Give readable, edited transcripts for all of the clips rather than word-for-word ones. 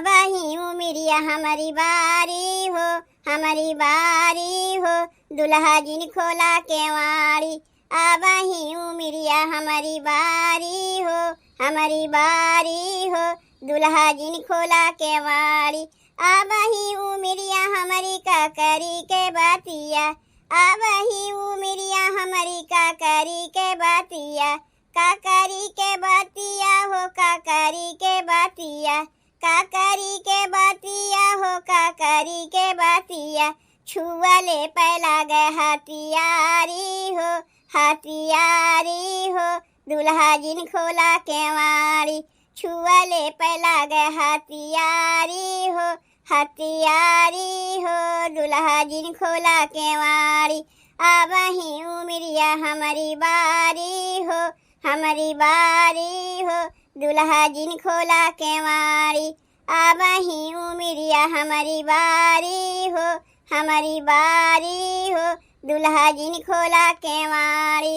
आबही उमिरिया हमारी बारी हो, हमारी बारी हो, दुल्हा जिन खोला केवाड़ी। आबही उमिरिया हमारी बारी हो, हमारी बारी हो, दुल्हा जिन खोला केवाड़ी। आबही उमिरिया हमारी काकरी के बातिया, आबही उमिरिया हमारी काकरी के बातिया। काकरी के बातिया हो, काकरी के बातिया, काकरी के बातिया हो, काकरी के बातिया। छुअले पहला गए हाथियारी हो, हाथियारी हो, दुल्हा जिन खोला केवाड़ी। छुअले पहला गए हाथियारी हो, हाथियारी हो, दुल्हा जिन खोला केवाड़ी। आबही उमिरिया हमारी बारी हो, हमारी बारी हो, दुल्हा जिन खोला केवाड़ी। आबही उमिरिया हमारी बारी हो, हमारी बारी हो, दुल्हा जिन खोला केवाड़ी।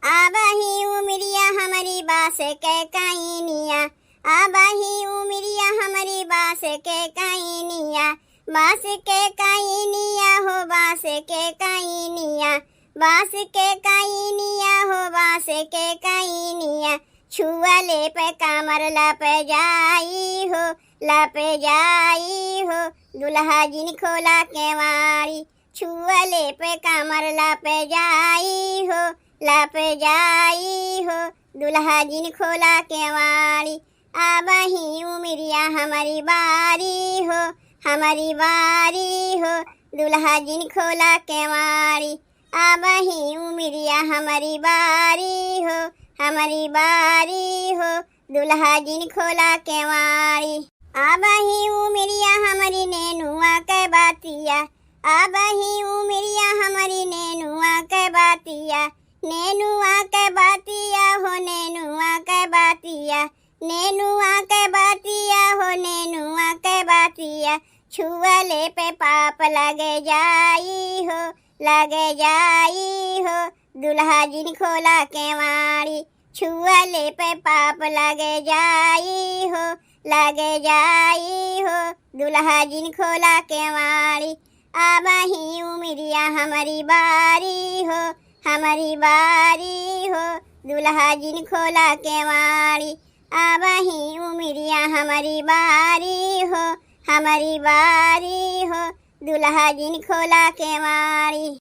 आबही उमिरिया हमारी बास के काइनिया, आबही उमिरिया हमारी बास के काइनिया। बास के काइनिया हो, बास के काइनिया, बास के काइनिया हो, बास के काइनिया। छुअले पे कामर लप जाई हो, लप जाई हो, दुल्हा जिन खोला केवाड़ी। छुअले पे कामर लप जाई हो, लप जाई हो, दुल्हा जिन खोला केवाड़ी। आबही उमिरिया हमारी बारी हो, हमारी बारी हो, दुल्हा जिन खोला केवाड़ी। आबही उमिरिया हमारी बारी हो, हमारी बारी हो, दुल्हा जिन खोला केवाड़ी। आबही उमिरिया हमारी नेनुआ के बातिया, आबही उमिरिया हमारी नेनुआ के बातिया। नेनुआ के बातिया हो, नेनुआ के बातिया, नेनुआ के बातिया हो, नेनुआ के बातिया। छुअले पे पाप लगे जाई हो, लगे जाई हो, दुल्हा जिन खोला केवाड़ी। छुअले पे पाप लगे जाई हो, लगे जाई हो, दुल्हा जिन खोला केवाड़ी। आबही उमिरिया हमारी बारी हो, हमारी बारी हो, दुल्हा जिन खोला केवाड़ी। आबही उमिरिया हमारी बारी हो, हमारी बारी हो, दुल्हा जिन खोला केवाड़ी।